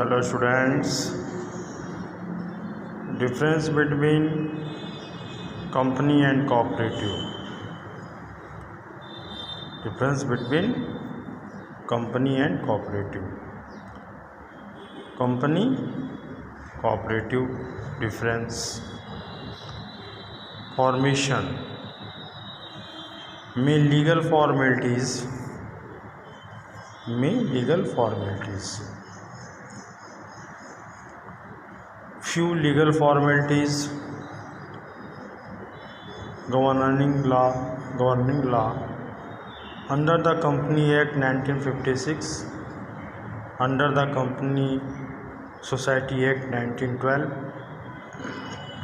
Hello students. Difference between company and cooperative. Difference between company and cooperative. Company, cooperative, difference. Formation में legal formalities. Few legal formalities. Governing law under the Company Act 1956, under the Company Society Act 1912,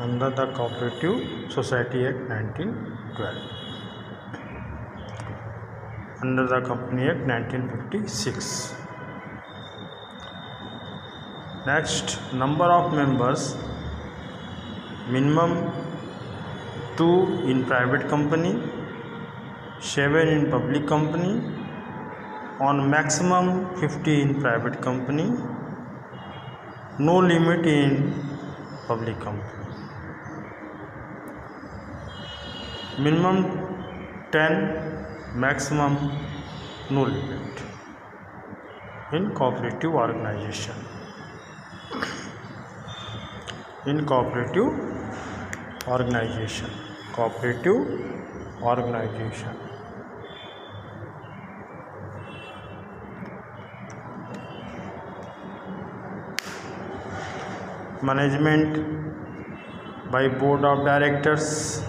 under the Cooperative Society Act 1912, under the Company Act 1956. Next, number of members, minimum 2 in private company, 7 in public company, on maximum 50 in private company, no limit in public company. Minimum 10, maximum no limit in cooperative organization. In cooperative organization. Management by board of directors,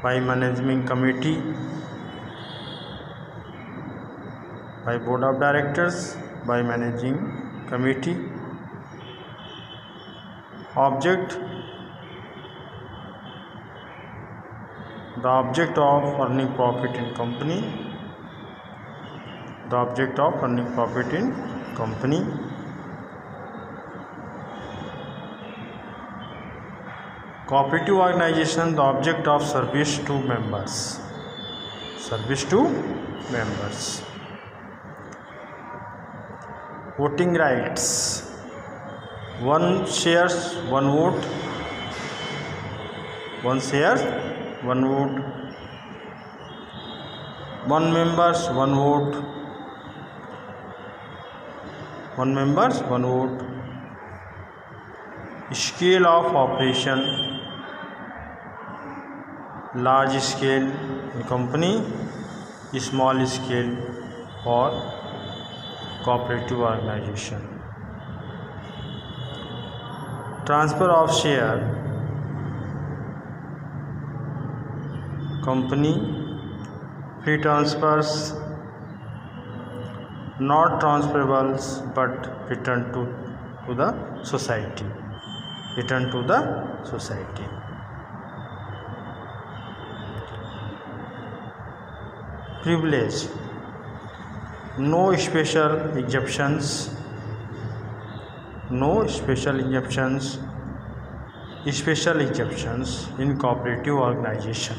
by managing committee, by board of directors, by managing committee. The object of earning profit in company. The object of earning profit in company. Cooperative organization, the object of service to members. Voting rights. 1 shares, 1 vote. 1 shares, 1 vote. 1 members, 1 vote. 1 members, 1 vote. Scale of operation. Large scale in company, small scale for cooperative organization. Transfer of share. Company, free transfers, not transferables but return to the society. Privilege. No special exceptions. Special exceptions in cooperative organization.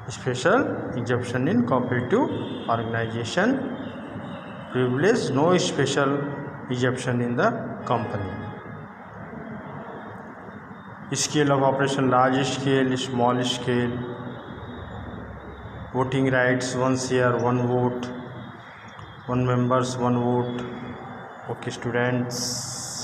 Special exception in cooperative organization. Privilege. No special exception in the company. Scale of operation, large scale, small scale. Voting rights, 1 share, 1 vote. 1 members, 1 vote. Okay students.